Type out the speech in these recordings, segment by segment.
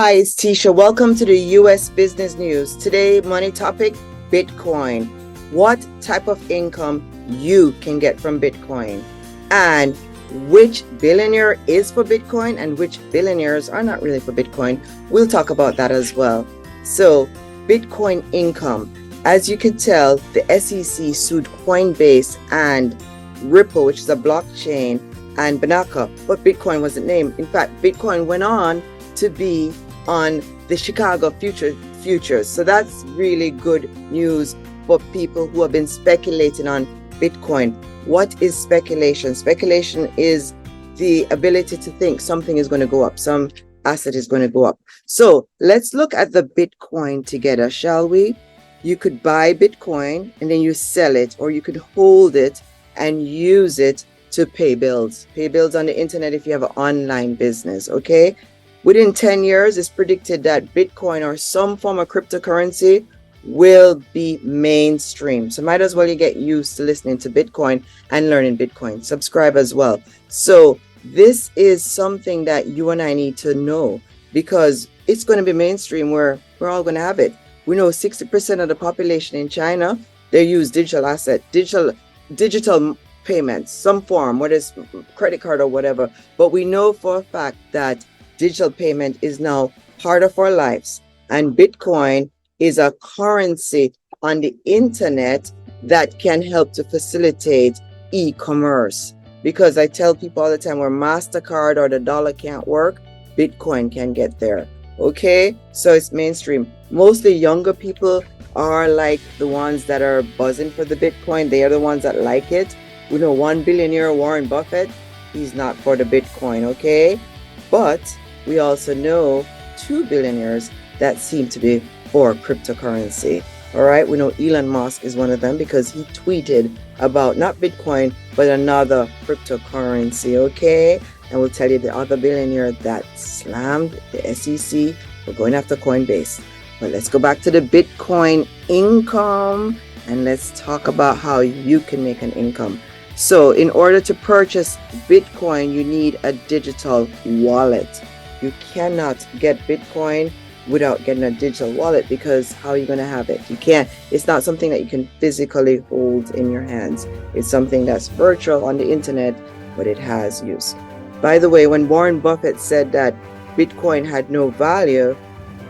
Hi, it's Tisha. Welcome to the US Business News. Today, money topic, Bitcoin. What type of income you can get from Bitcoin, and which billionaire is for Bitcoin and which billionaires are not really for Bitcoin. We'll talk about that as well. So, Bitcoin income. As you can tell, the SEC sued Coinbase and Ripple, which is a blockchain, and Banaka, but Bitcoin wasn't named. In fact, Bitcoin went on to be on the Chicago futures. So that's really good news for people who have been speculating on Bitcoin. What is speculation? Speculation is the ability to think something is going to go up, some asset is going to go up. So let's look at the Bitcoin together, shall we? You could buy Bitcoin and then you sell it, or you could hold it and use it to pay bills. Pay bills on the internet if you have an online business, okay? Within 10 years, it's predicted that Bitcoin or some form of cryptocurrency will be mainstream. So might as well you get used to listening to Bitcoin and learning Bitcoin. Subscribe as well. So this is something that you and I need to know, because it's going to be mainstream where we're all going to have it. We know 60% of the population in China, they use digital payments, some form, whether it's credit card or whatever. But we know for a fact that digital payment is now part of our lives, and Bitcoin is a currency on the internet that can help to facilitate e-commerce. Because I tell people all the time, where MasterCard or the dollar can't work, Bitcoin can get there. Okay, so it's mainstream. Mostly younger people are like the ones that are buzzing for the Bitcoin. They are the ones that like it. We know one billionaire, Warren Buffett, he's not for the Bitcoin, okay? But we also know 2 billionaires that seem to be for cryptocurrency. All right, we know Elon Musk is one of them because he tweeted about not Bitcoin, but another cryptocurrency, okay? And we'll tell you the other billionaire that slammed the SEC for going after Coinbase. But let's go back to the Bitcoin income and let's talk about how you can make an income. So in order to purchase Bitcoin, you need a digital wallet. You cannot get Bitcoin without getting a digital wallet, because how are you going to have it? You can't. It's not something that you can physically hold in your hands. It's something that's virtual on the internet, but it has use. By the way, when Warren Buffett said that Bitcoin had no value,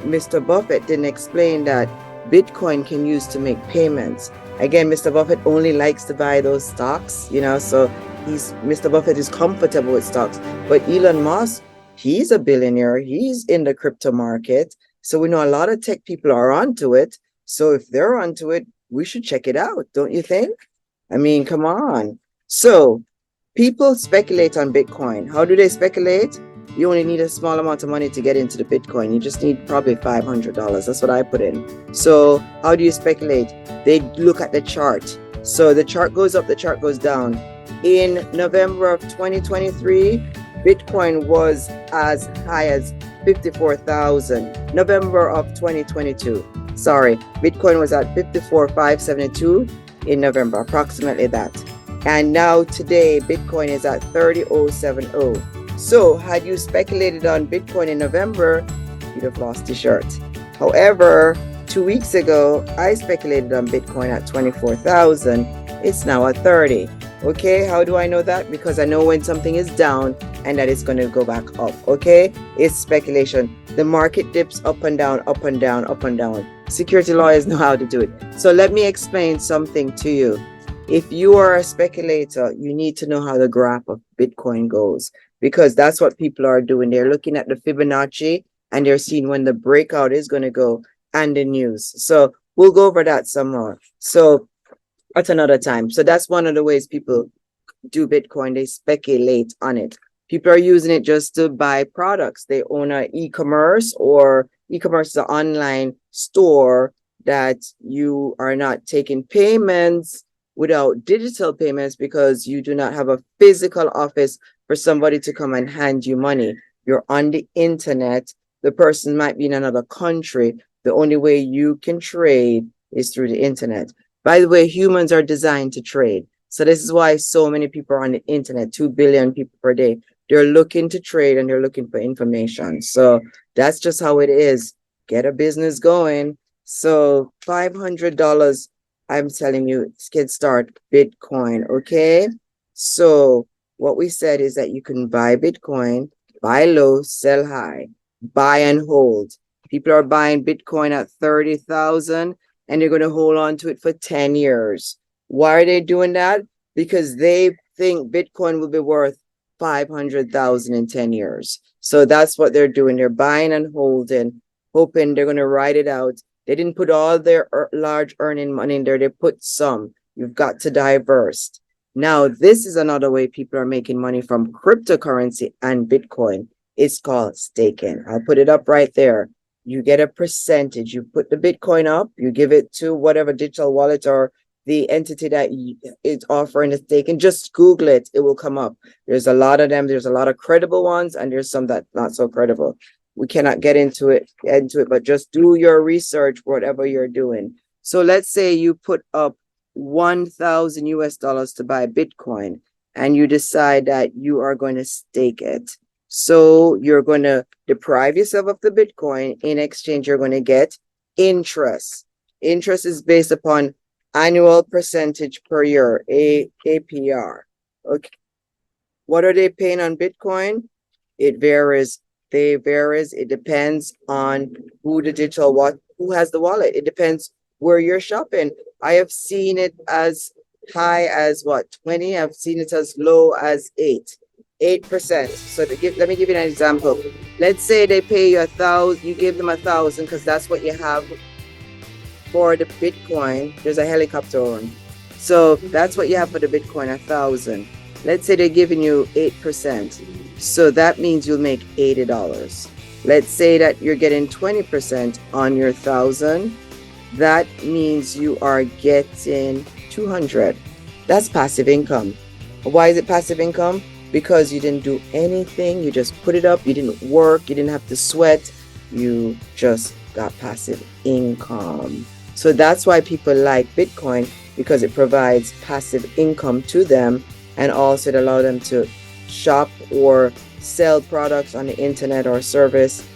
Mr. Buffett didn't explain that Bitcoin can use to make payments. Again, Mr. Buffett only likes to buy those stocks, so Mr. Buffett is comfortable with stocks. But Elon Musk, he's a billionaire. He's in the crypto market. So we know a lot of tech people are onto it. So if they're onto it, we should check it out, don't you think? I mean, come on. So people speculate on Bitcoin. How do they speculate? You only need a small amount of money to get into the Bitcoin. You just need probably $500. That's what I put in. So how do you speculate? They look at the chart. So the chart goes up, the chart goes down. In November of 2023, Bitcoin was as high as 54,000. November of 2022. Sorry, Bitcoin was at 54,572 in November, approximately that. And now today, Bitcoin is at 30,070. So had you speculated on Bitcoin in November, you'd have lost your shirt. However, 2 weeks ago, I speculated on Bitcoin at 24,000. It's now at 30. Okay, how do I know that? Because I know when something is down and that it's going to go back up. Okay, it's speculation. The market dips up and down, up and down, up and down. Security lawyers know how to do it. So let me explain something to you. If you are a speculator, you need to know how the graph of Bitcoin goes, because that's what people are doing. They're looking at the Fibonacci and they're seeing when the breakout is going to go and the news. So we'll go over that some more. So at another time. So that's one of the ways people do Bitcoin. They speculate on it. People are using it just to buy products. They own an e-commerce, or e-commerce is an online store that you are not taking payments without digital payments, because you do not have a physical office for somebody to come and hand you money. You're on the internet. The person might be in another country. The only way you can trade is through the internet. By the way, humans are designed to trade. So this is why so many people are on the internet, 2 billion people per day. They're looking to trade and they're looking for information. So That's just how it is. Get a business going. So $500, I'm telling you, get start Bitcoin. Okay. So what we said is that you can buy Bitcoin, buy low, sell high, buy and hold. People are buying Bitcoin at 30,000 and they're going to hold on to it for 10 years. Why are they doing that? Because they think Bitcoin will be worth 500,000 in 10 years. So that's what they're doing. They're buying and holding, hoping they're going to ride it out. They didn't put all their large earning money in there. They put some. You've got to diverse. Now, this is another way people are making money from cryptocurrency and Bitcoin. It's called staking. I'll put it up right there. You get a percentage. You put the Bitcoin up, you give it to whatever digital wallet or the entity that is offering the staking. Just Google it. It will come up. There's a lot of them. There's a lot of credible ones, and there's some that not so credible. We cannot get into it, but just do your research, whatever you're doing. So let's say you put up 1,000 US dollars to buy Bitcoin, and you decide that you are going to stake it. So you're going to deprive yourself of the Bitcoin. In exchange, you're going to get interest. Interest is based upon annual percentage per year, APR. Okay. What are they paying on Bitcoin? It varies. It depends on who has the wallet. It depends where you're shopping. I have seen it as high as 20. I've seen it as low as 8%. So let me give you an example. Let's say they pay you 1,000, you give them 1,000 because that's what you have for the Bitcoin. There's a helicopter on. So that's what you have for the Bitcoin, 1,000. Let's say they're giving you 8%. So that means you'll make $80. Let's say that you're getting 20% on your 1,000. That means you are getting 200. That's passive income. Why is it passive income? Because you didn't do anything. You just put it up. You didn't work. You didn't have to sweat. You just got passive income. So that's why people like Bitcoin, because it provides passive income to them, and also it allows them to shop or sell products on the internet or service.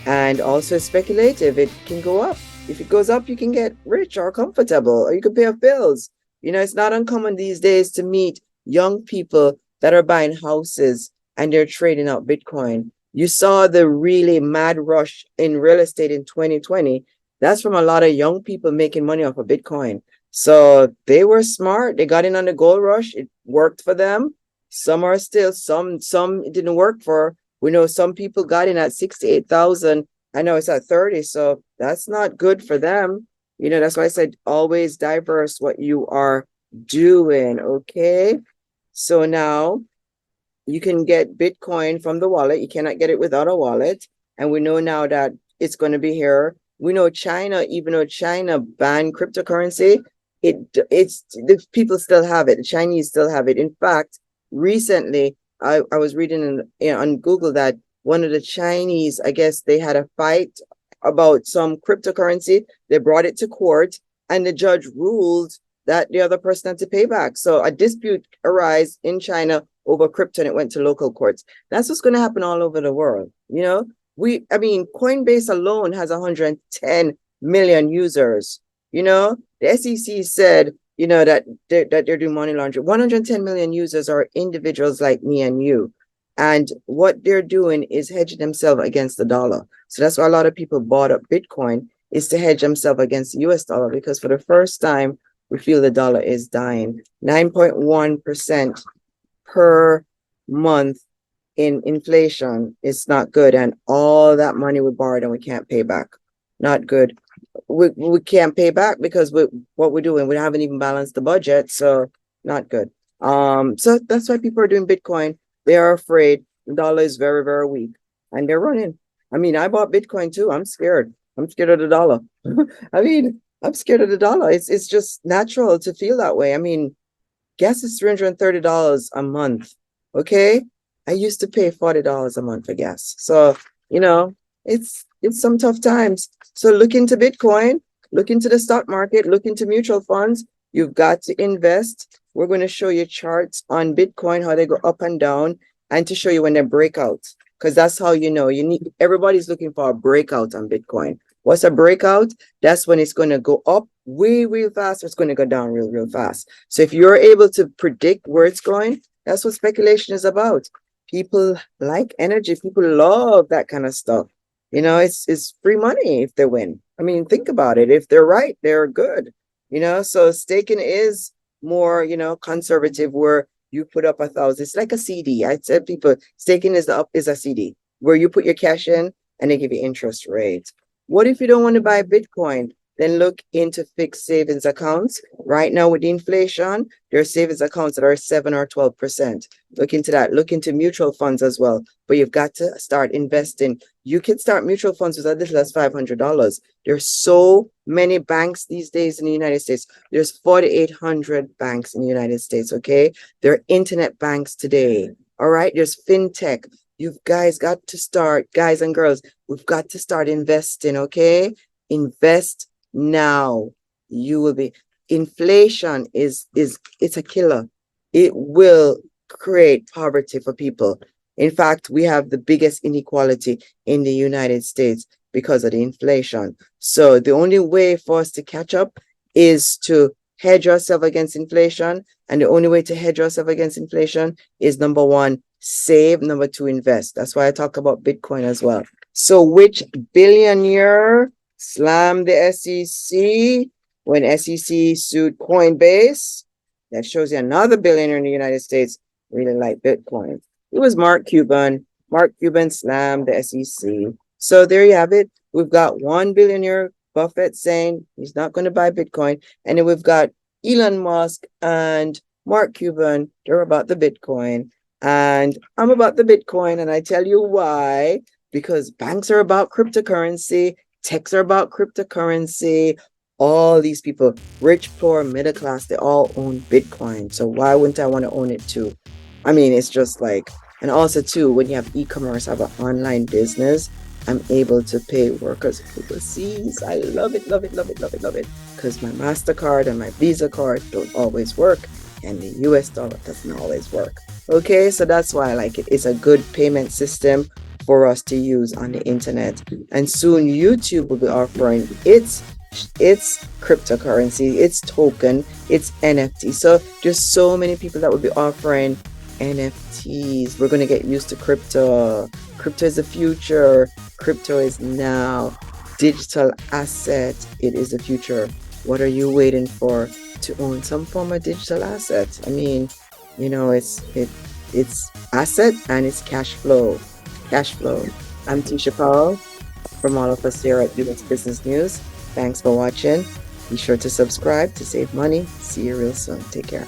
And also speculative. It can go up. If it goes up, you can get rich or comfortable, or you can pay off bills. It's not uncommon these days to meet young people that are buying houses and they're trading out Bitcoin. You saw the really mad rush in real estate in 2020. That's from a lot of young people making money off of Bitcoin. So they were smart. They got in on the gold rush. It worked for them. Some are still, some it didn't work for. We know some people got in at 68,000. I know it's at 30. So that's not good for them. That's why I said always diverse what you are doing. Okay. So now you can get Bitcoin from the wallet. You cannot get it without a wallet. And we know now that it's going to be here. We know China, even though China banned cryptocurrency, the people still have it. The Chinese still have it. In fact, recently, I was reading on Google that one of the Chinese, I guess they had a fight about some cryptocurrency. They brought it to court, and the judge ruled that the other person had to pay back. So a dispute arose in China over crypto, and it went to local courts. That's what's going to happen all over the world. Coinbase alone has 110 million users. The SEC said, that they're doing money laundering. 110 million users are individuals like me and you. And what they're doing is hedging themselves against the dollar. So that's why a lot of people bought up Bitcoin, is to hedge themselves against the US dollar, because for the first time, we feel the dollar is dying. 9.1% per month in inflation is not good. And all that money we borrowed and we can't pay back. Not good. We can't pay back because what we're doing, we haven't even balanced the budget. So not good. So that's why people are doing Bitcoin. They are afraid the dollar is very, very weak, and they're running. I bought Bitcoin too. I'm scared. I'm scared of the dollar. I'm scared of the dollar. It's just natural to feel that way. Gas is $330 a month. Okay. I used to pay $40 a month for gas. So, it's some tough times. So look into Bitcoin, look into the stock market, look into mutual funds. You've got to invest. We're going to show you charts on Bitcoin, how they go up and down, and to show you when they break out. because that's how you know. Everybody's looking for a breakout on Bitcoin. What's a breakout? That's when it's going to go up way, real fast, or it's going to go down real, real fast. So if you're able to predict where it's going, that's what speculation is about. People like energy. People love that kind of stuff. It's free money if they win. I mean, think about it. If they're right, they're good. So staking is more, conservative, where you put up 1,000. It's like a CD. I tell people staking is a CD where you put your cash in and they give you interest rate. What if you don't want to buy Bitcoin? Then look into fixed savings accounts. Right now with the inflation, there are savings accounts that are 7 or 12%. Look into that. Look into mutual funds as well. But you've got to start investing. You can start mutual funds with as little as $500. There's so many banks these days in the United States. There's 4,800 banks in the United States, okay? There are internet banks today, all right? There's fintech. You guys got to start, guys and girls, we've got to start investing, okay? Invest now. You will be, inflation it's a killer. It will create poverty for people. In fact, we have the biggest inequality in the United States because of the inflation. So the only way for us to catch up is to hedge ourselves against inflation. And the only way to hedge ourselves against inflation is, number one, save, number two, invest. That's why I talk about Bitcoin as well. So which billionaire slammed the SEC when SEC sued Coinbase? That shows you another billionaire in the United States really like Bitcoin. It was Mark Cuban. Mark Cuban slammed the SEC. So there you have it. We've got one billionaire, Buffett, saying he's not going to buy Bitcoin. And then we've got Elon Musk and Mark Cuban. They're about the Bitcoin. And I'm about the Bitcoin. And I tell you why. Because banks are about cryptocurrency. Techs are about cryptocurrency. All these people, rich, poor, middle class, they all own Bitcoin. So why wouldn't I want to own it too? I mean, it's just like, and also too, when you have e-commerce, I have an online business, I'm able to pay workers overseas. I love it, love it, love it, love it, love it. Because my MasterCard and my Visa card don't always work. And the US dollar doesn't always work. Okay, so that's why I like it. It's a good payment system for us to use on the internet. And soon YouTube will be offering its cryptocurrency, its token, its NFT. So there's so many people that will be offering NFTs. We're going to get used to crypto. Crypto is the future. Crypto is now. Digital asset, it is the future. What are you waiting for to own some form of digital asset? I mean, it's asset and it's cash flow. Cash flow. I'm Tisha Powell from all of us here at US Business News. Thanks for watching. Be sure to subscribe to save money. See you real soon. Take care.